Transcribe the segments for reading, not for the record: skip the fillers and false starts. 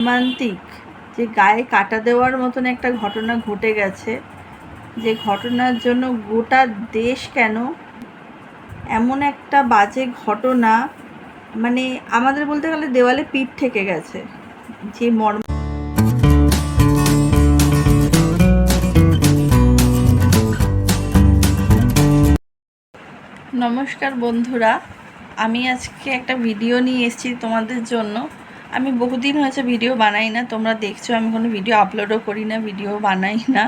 মর্মান্তিক যে গায়ে কাটা দেওয়ার মতন একটা ঘটনা ঘটে গেছে, যে ঘটনার জন্য গোটা দেশ কেন এমন একটা বাজে ঘটনা, মানে আমাদের বলতে গেলে দেওয়ালে পিঠ ঠেকে গেছে। যে নমস্কার বন্ধুরা, আমি আজকে একটা ভিডিও নিয়ে এসেছি তোমাদের জন্য। আমি বহুদিন হয়েছে ভিডিও বানাই না, তোমরা দেখছো আমি কোনো ভিডিও আপলোডও করি না, ভিডিও বানাই না।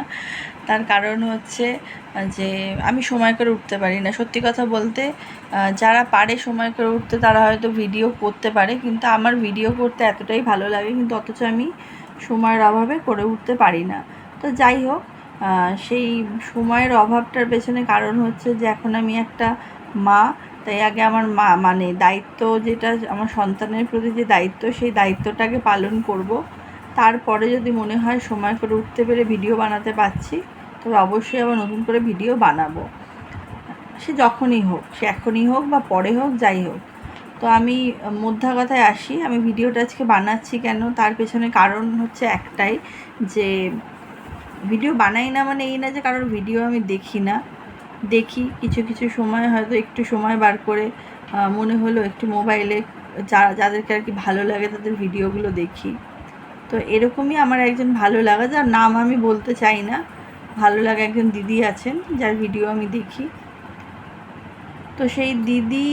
তার কারণ হচ্ছে যে আমি সময় করে উঠতে পারি না। সত্যি কথা বলতে, যারা পারে সময় করে উঠতে তারা হয়তো ভিডিও করতে পারে, কিন্তু আমার ভিডিও করতে এতটাই ভালো লাগে, কিন্তু অথচ আমি সময়ের অভাবে করে উঠতে পারি না। তো যাই হোক, সেই সময়ের অভাবটার পেছনে কারণ হচ্ছে যে এখন আমি একটা মা, তাই আগে আমার মা মানে দায়িত্ব, যেটা আমার সন্তানের প্রতি যে দায়িত্ব, সেই দায়িত্বটাকে পালন করব। তারপরে যদি মনে হয় সময় করে উঠতে পেরে ভিডিও বানাতে পারছি, তবে অবশ্যই আবার নতুন করে ভিডিও বানাবো। সে যখনই হোক, সে এখনই হোক বা পরে হোক, যাই হোক। তো আমি মোদ্দা কথায় আসি, আমি ভিডিওটা আজকে বানাচ্ছি কেন, তার পেছনে কারণ হচ্ছে একটাই, যে ভিডিও বানাই না মানে এই না যে কারোর ভিডিও আমি দেখি না, দেখি কিছু কিছু সময় হয়তো একটু সময় বার করে মনে হলো একটু মোবাইলে যাদেরকে আর কি ভালো লাগে তাদের ভিডিওগুলো দেখি। তো এরকমই আমার একজন ভালো লাগা, যার নাম আমি বলতে চাই না, ভালো লাগা একজন দিদি আছেন যার ভিডিও আমি দেখি। তো সেই দিদি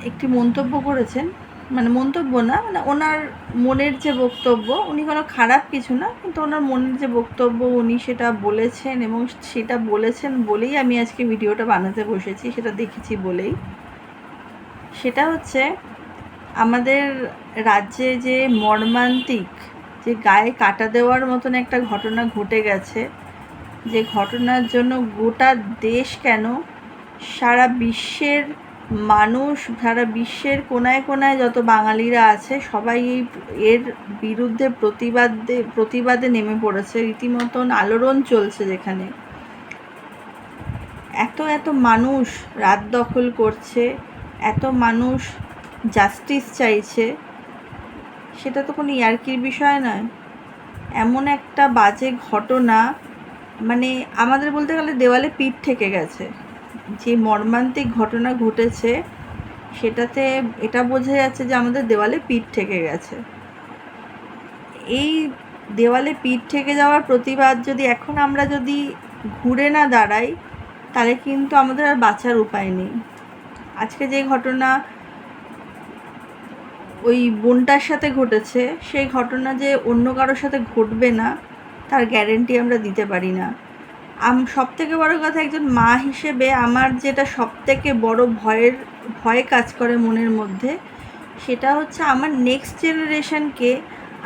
একটি মন্তব্য করেছেন, মানে মন্তব্য না, মানে ওনার মনের যে বক্তব্য, উনি কোনো খারাপ কিছু না, কিন্তু ওনার মনের যে বক্তব্য উনি সেটা বলেছেন, এবং সেটা বলেছেন বলেই আমি আজকে ভিডিওটা বানাতে বসেছি, সেটা দেখেছি বলেই। সেটা হচ্ছে আমাদের রাজ্যে যে মর্মান্তিক যে গায়ে কাটা দেওয়ার মতন একটা ঘটনা ঘটে গেছে, যে ঘটনার জন্য গোটা দেশ কেন, সারা বিশ্বের মানুষ, সারা বিশ্বের কোনায় কোনায় যত বাঙালিরা আছে সবাই এর বিরুদ্ধে প্রতিবাদে নেমে পড়েছে। রীতিমতন আলোড়ন চলছে, যেখানে এত মানুষ রাত দখল করছে, এত মানুষ জাস্টিস চাইছে, সেটা তো কোনো ইয়ার্কির বিষয় নয়। এমন একটা বাজে ঘটনা, মানে আমাদের বলতে গেলে দেওয়ালে পিঠ ঠেকে গেছে। যে মর্মান্তিক ঘটনা ঘটেছে সেটাতে এটা বোঝা যাচ্ছে যে আমাদের দেওয়ালে পিঠ ঠেকে গেছে। এই দেওয়ালে পিঠ ঠেকে যাওয়ার প্রতিবাদ যদি এখন আমরা যদি ঘুরে না দাঁড়াই, তাহলে কিন্তু আমাদের আর বাঁচার উপায় নেই। আজকে যে ঘটনা ওই বোনটার সাথে ঘটেছে, সেই ঘটনা যে অন্য কারোর সাথে ঘটবে না তার গ্যারেন্টি আমরা দিতে পারি না। সবথেকে বড় কথা, একজন মা হিসেবে আমার যেটা সবথেকে বড় ভয় কাজ করে মনের মধ্যে, সেটা হচ্ছে আমার নেক্সট জেনারেশনকে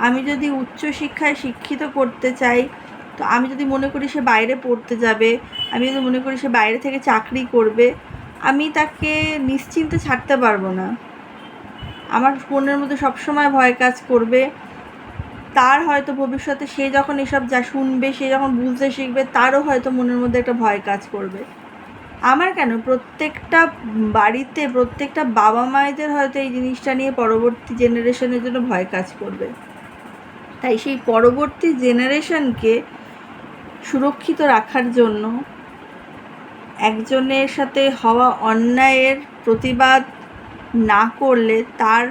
আমি যদি উচ্চশিক্ষায় শিক্ষিত করতে চাই, তো আমি যদি মনে করি সে বাইরে পড়তে যাবে, আমি যদি মনে করি সে বাইরে থেকে চাকরি করবে, আমি তাকে নিশ্চিন্তে ছাড়তে পারবো না। আমার মনের মধ্যে সবসময় ভয় কাজ করবে, তার হয়তো ভবিষ্যতে সে যখন এসব যা শুনবে, সে যখন বুঝতে শিখবে, তারও হয়তো মনের মধ্যে একটা ভয় কাজ করবে। আমার কেন, প্রত্যেকটা বাড়িতে প্রত্যেকটা বাবা মায়েদের হয়তো এই জিনিসটা নিয়ে পরবর্তী জেনারেশনের জন্য ভয় কাজ করবে। তাই সেই পরবর্তী জেনারেশনকে সুরক্ষিত রাখার জন্য একজনের সাথে হওয়া অন্যায়ের প্রতিবাদ না করলে, তার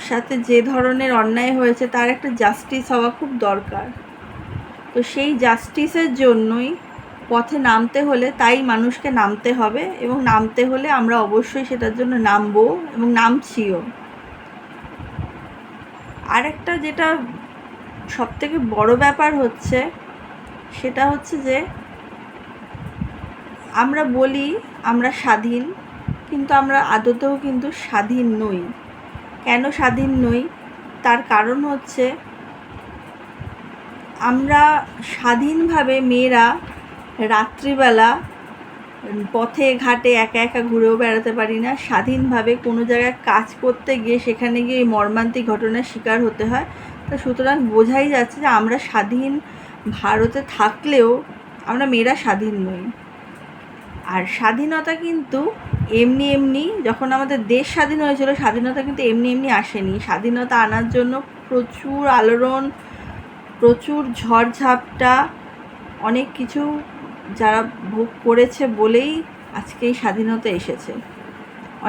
সাথে যে ধরনের অন্যায় হয়েছে তার একটা জাস্টিস হওয়া খুব দরকার। তো সেই জাস্টিসের জন্যই পথে নামতে হলে, তাই মানুষকে নামতে হবে, এবং নামতে হলে আমরা অবশ্যই সেটার জন্য নামবো এবং নামছিও। আরেকটা যেটা সবথেকে বড় ব্যাপার হচ্ছে, সেটা হচ্ছে যে আমরা বলি আমরা স্বাধীন, কিন্তু আমরা আদতেও কিন্তু স্বাধীন নই। কেন স্বাধীন নই, তার কারণ হচ্ছে আমরা স্বাধীনভাবে মেয়েরা রাত্রিবেলা পথে ঘাটে একা একা ঘুরেও বেড়াতে পারি না। স্বাধীনভাবে কোনো জায়গায় কাজ করতে গিয়ে সেখানে গিয়ে এই মর্মান্তিক ঘটনার শিকার হতে হয়। তা সুতরাং বোঝাই যাচ্ছে যে আমরা স্বাধীন ভারতে থাকলেও আমরা মেয়েরা স্বাধীন নই। আর স্বাধীনতা কিন্তু এমনি যখন আমাদের দেশ স্বাধীন হয়েছিল, স্বাধীনতা কিন্তু এমনি আসেনি। স্বাধীনতা আনার জন্য প্রচুর আলোড়ন, প্রচুর ঝড়ঝাপটা, অনেক কিছু যারা ভোগ করেছে বলেই আজকে এই স্বাধীনতা এসেছে।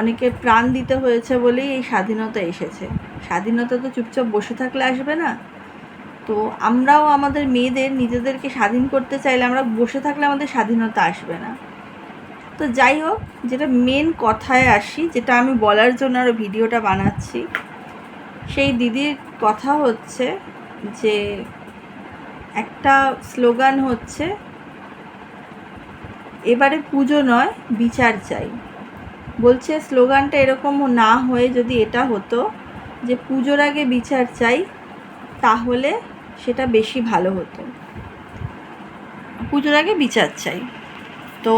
অনেকের প্রাণ দিতে হয়েছে বলেই এই স্বাধীনতা এসেছে। স্বাধীনতা তো চুপচাপ বসে থাকলে আসবে না। তো আমরাও আমাদের মেয়েদের নিজেদেরকে স্বাধীন করতে চাইলে আমরা বসে থাকলে আমাদের স্বাধীনতা আসবে না। তো যাই হোক, যেটা মেন কথায় আসি, যেটা আমি বলার জন্য আরও ভিডিওটা বানাচ্ছি, সেই দিদির কথা হচ্ছে যে একটা স্লোগান হচ্ছে, এবারে পুজো নয় বিচার চাই। বলছে স্লোগানটা এরকম না হয়ে যদি এটা হতো যে পুজোর আগে বিচার চাই, তাহলে সেটা বেশি ভালো হতো। পুজোর আগে বিচার চাই। তো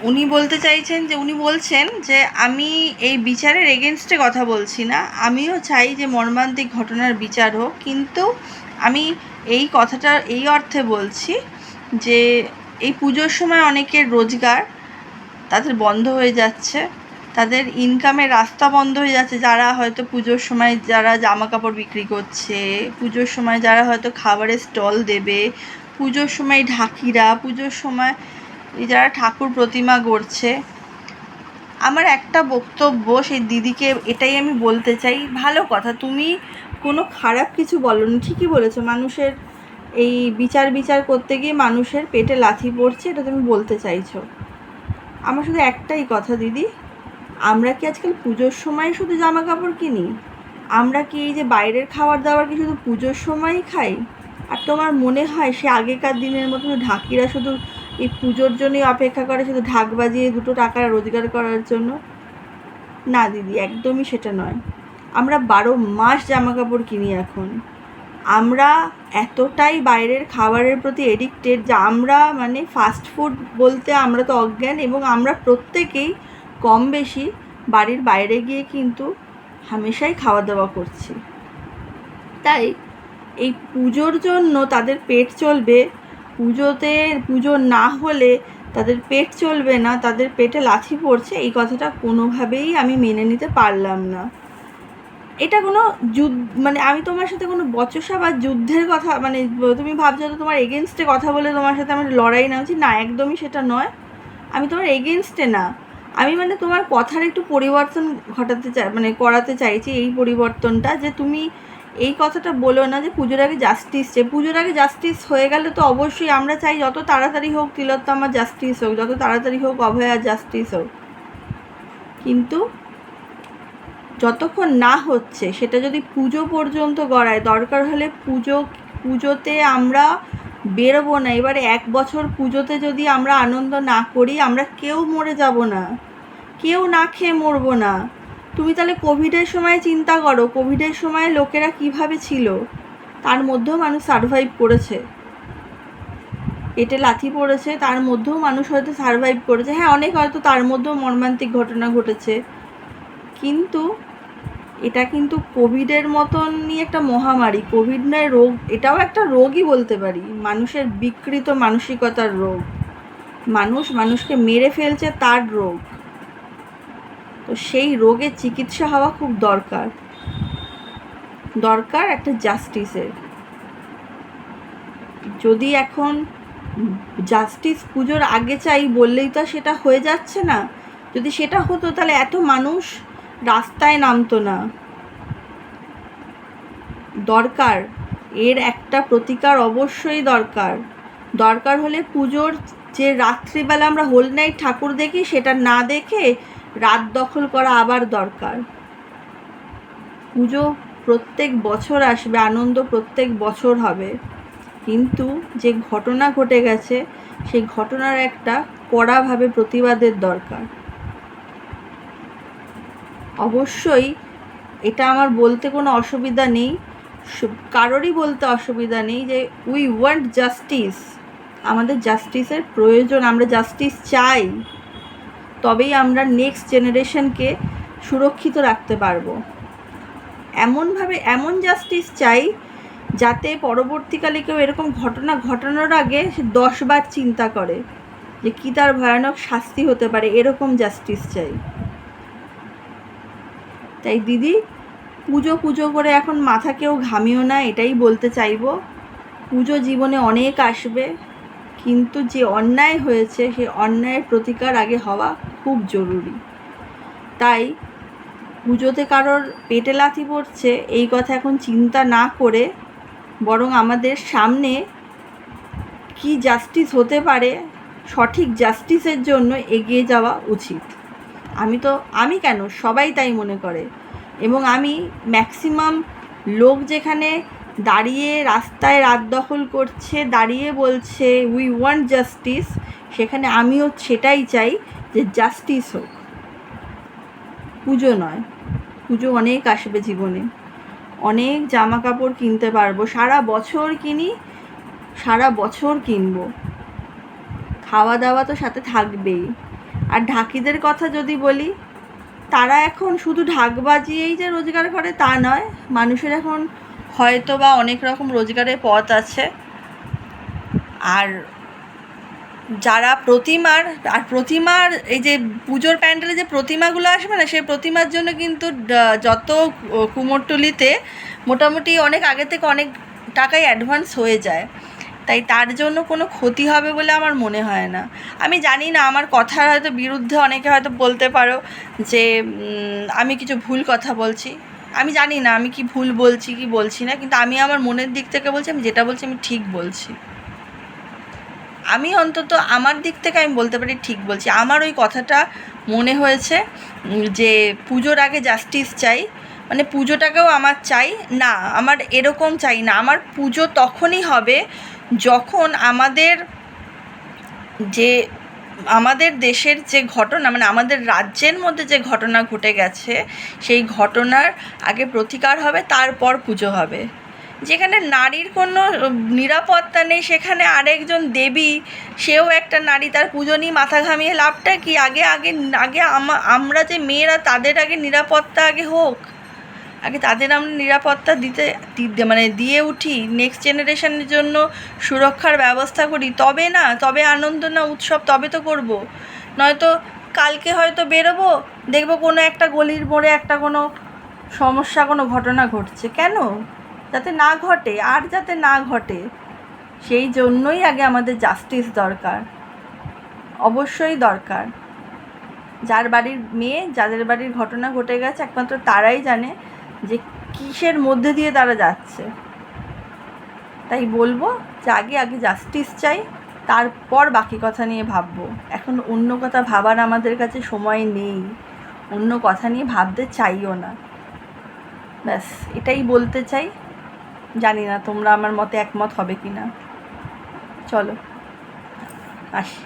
উনি বলতে চাইছেন যে, উনি বলছেন যে আমি এই বিচারের এগেনস্টে কথা বলছি না, আমিও চাই যে মর্মান্তিক ঘটনার বিচার হোক, কিন্তু আমি এই কথাটা এই অর্থে বলছি যে এই পুজোর সময় অনেকের রোজগার তাদের বন্ধ হয়ে যাচ্ছে, তাদের ইনকামের রাস্তা বন্ধ হয়ে যাচ্ছে। যারা হয়তো পুজোর সময় যারা জামা কাপড় বিক্রি করছে, পুজোর সময় যারা হয়তো খাবারের স্টল দেবে, পুজোর সময় ঢাকিরা, পুজোর সময় যারা ঠাকুর প্রতিমা গড়ছে, আমার একটা বক্তব্য সেই দিদিকে এটাই আমি বলতে চাই, ভালো কথা, তুমি কোনো খারাপ কিছু বলোনি, ঠিকই বলেছো। মানুষের এই বিচার করতে গিয়ে মানুষের পেটে লাথি পড়ছে, এটা তুমি বলতে চাইছো। আমার শুধু একটাই কথা দিদি, আমরা কি আজকাল পুজোর সময় শুধু জামা কাপড় কিনি? আমরা কি এই যে বাইরের খাবার দাবার কি শুধু পুজোর সময়ই খাই? আর তোমার মনে হয় সে আগেকার দিনের মতো ঢাকিরা শুধু এই পুজোর জন্যই অপেক্ষা করে, শুধু ঢাক বাজিয়ে 2 টাকা রোজগার করার জন্য? না দিদি, একদমই সেটা নয়। আমরা 12 মাস জামা কাপড় কিনি এখন। আমরা এতটাই বাইরের খাবারের প্রতি এডিক্টেড যে আমরা মানে ফাস্ট ফুড বলতে আমরা তো অজ্ঞান, এবং আমরা প্রত্যেকেই কম বেশি বাড়ির বাইরে গিয়ে কিন্তু হামেশাই খাওয়া দাওয়া করছি। তাই এই পুজোর জন্য তাদের পেট চলবে, পুজো না হলে তাদের পেট চলবে না, তাদের পেটে লাথি পড়ছে, এই কথাটা কোনোভাবেই আমি মেনে নিতে পারলাম না। এটা কোনো মানে আমি তোমার সাথে কোনো বচসা বা যুদ্ধের কথা, মানে তুমি ভাবছো তো তোমার এগেনস্টে কথা বলে তোমার সাথে আমার লড়াই না হচ্ছে, না, একদমই সেটা নয়। আমি তোমার এগেনস্টে না, আমি মানে তোমার কথার একটু পরিবর্তন ঘটাতে চাই, মানে করাতে চাইছি এই পরিবর্তনটা, যে তুমি এই কথাটা বলো না যে পুজোর আগে জাস্টিস চাই। পুজোর আগে জাস্টিস হয়ে গেলে তো অবশ্যই আমরা চাই যত তাড়াতাড়ি হোক তিলোত্তমার জাস্টিস হোক, যত তাড়াতাড়ি হোক অভয়ার জাস্টিস হোক, কিন্তু যতক্ষণ না হচ্ছে সেটা যদি পুজো পর্যন্ত গড়ায়, দরকার হলে পুজোতে আমরা বেরোবো না। এবারে 1 বছর পুজোতে যদি আমরা আনন্দ না করি, আমরা কেউ মরে যাব না, কেউ না খেয়ে মরবো না। তুমি তাহলে কোভিডের সময় চিন্তা করো, কোভিডের সময় লোকেরা কিভাবে ছিল, তার মধ্যেও মানুষ সারভাইভ করেছে, পেটে লাথি পড়েছে, তার মধ্যেও মানুষ হয়তো সারভাইভ করেছে। হ্যাঁ, অনেক হয়তো তার মধ্যেও মর্মান্তিক ঘটনা ঘটেছে, কিন্তু এটা কিন্তু কোভিডের মতনই একটা মহামারী। কোভিড নয়, রোগ, এটাও একটা রোগই বলতে পারি, মানুষের বিকৃত মানসিকতার রোগ, মানুষকে মেরে ফেলছে, তার রোগ। তো সেই রোগের চিকিৎসা হওয়া খুব দরকার একটা জাস্টিসের। যদি এখন জাস্টিস পুজোর আগে চাই বললেই তো সেটা হয়ে যাচ্ছে না। যদি সেটা হতো তাহলে এত মানুষ রাস্তায় নামতো না। দরকার এর একটা প্রতিকার, অবশ্যই দরকার হলে পুজোর যে রাত্রিবেলা আমরা হোল নাইট ঠাকুর দেখি, সেটা না দেখে রাত দখল করা আবার দরকার। পুজো প্রত্যেক বছর আসবে, আনন্দ প্রত্যেক বছর হবে, কিন্তু যে ঘটনা ঘটে গেছে সেই ঘটনার একটা কড়াভাবে প্রতিবাদের দরকার। অবশ্যই এটা আমার বলতে কোনো অসুবিধা নেই, কারোরই বলতে অসুবিধা নেই যে উই ওয়ান্ট জাস্টিস, আমাদের জাস্টিসের প্রয়োজন, আমরা জাস্টিস চাই, তবেই আমরা নেক্সট জেনারেশনকে সুরক্ষিত রাখতে পারবো। এমন জাস্টিস চাই যাতে পরবর্তীকালে কেউ এরকম ঘটনা ঘটানোর আগে সে 10 বার চিন্তা করে যে কী তার ভয়ানক শাস্তি হতে পারে, এরকম জাস্টিস চাই। তাই দিদি, পুজো পুজো করে এখন মাথা কেউ ঘামিও না, এটাই বলতে চাইবো। পুজো জীবনে অনেক আসবে, কিন্তু যে অন্যায় হয়েছে সেই অন্যায়ের প্রতিকার আগে হওয়া খুব জরুরি। তাই পুজোতে কারোর পেটে লাথি পড়ছে এই কথা এখন চিন্তা না করে বরং আমাদের সামনে কি জাস্টিস হতে পারে, সঠিক জাস্টিসের জন্য এগিয়ে যাওয়া উচিত। আমি কেন, সবাই তাই মনে করে। এবং আমি ম্যাক্সিমাম লোক যেখানে দাঁড়িয়ে রাস্তায় রাত দখল করছে, দাঁড়িয়ে বলছে উই ওয়ান্ট জাস্টিস, সেখানে আমিও সেটাই চাই যে জাস্টিস হোক। পুজো নয়, পুজো অনেক আসবে জীবনে, অনেক জামা কাপড় কিনতে পারবো, সারা বছর কিনি, সারা বছর কিনবো, খাওয়া দাওয়া তো সাথে থাকবেই। আর ঢাকিদের কথা যদি বলি, তারা এখন শুধু ঢাক বাজিয়েই যে রোজগার করে তা নয়, মানুষের এখন হয়তো বা অনেক রকম রোজগারের পথ আছে। আর যারা প্রতিমার এই যে পুজোর প্যান্ডেলে যে প্রতিমাগুলো আসবে না, সেই প্রতিমার জন্য কিন্তু যত কুমোরটুলিতে মোটামুটি অনেক আগে থেকে অনেক টাকাই অ্যাডভান্স হয়ে যায়, তাই তার জন্য কোনো ক্ষতি হবে বলে আমার মনে হয় না। আমি জানি না, আমার কথার হয়তো বিরুদ্ধে অনেকে হয়তো বলতে পারো যে আমি কিছু ভুল কথা বলছি। আমি জানি না আমি কি ভুল বলছি কি বলছি না, কিন্তু আমি আমার মনের দিক থেকে বলছি, আমি যেটা বলছি আমি ঠিক বলছি। আমি অন্তত আমার দিক থেকে আমি বলতে পারি ঠিক বলছি। আমার ওই কথাটা মনে হয়েছে যে পুজোর আগে জাস্টিস চাই, মানে পুজোটাকেও আমার চাই না, আমার এরকম চাই না। আমার পুজো তখনই হবে যখন আমাদের দেশের যে ঘটনা, মানে আমাদের রাজ্যের মধ্যে যে ঘটনা ঘটে গেছে সেই ঘটনার আগে প্রতিকার হবে, তারপর পুজো হবে। যেখানে নারীর কোনো নিরাপত্তা নেই, সেখানে আরেকজন দেবী, সেও একটা নারী, তার পুজো নিয়ে মাথা ঘামিয়ে লাভটা কি? আগে আমরা যে মেয়েরা, তাদের আগে নিরাপত্তা আগে হোক, আগে তাদের আমরা নিরাপত্তা দিয়ে উঠি, নেক্সট জেনারেশনের জন্য সুরক্ষার ব্যবস্থা করি, তবে আনন্দ না উৎসব তবে তো করব। নয়তো কালকে হয়তো বেরোবো, দেখবো কোনো একটা গলির মোড়ে একটা কোনো সমস্যা, কোনো ঘটনা ঘটছে। কেন? যাতে না ঘটে, আর যাতে না ঘটে, সেই জন্যই আগে আমাদের জাস্টিস দরকার, অবশ্যই দরকার। যার বাড়ির মেয়ে, যাদের বাড়ির ঘটনা ঘটে গেছে, একমাত্র তারাই জানে যে কিসের মধ্যে দিয়ে তারা যাচ্ছে। তাই বলবো যে আগে জাস্টিস চাই, তারপর বাকি কথা নিয়ে ভাববো। এখন অন্য কথা ভাবার আমাদের কাছে সময় নেই, অন্য কথা নিয়ে ভাবতে চাইও না। ব্যাস এটাই বলতে চাই। জানি না তোমরা আমার মতে একমত হবে কি না। চলো আসি।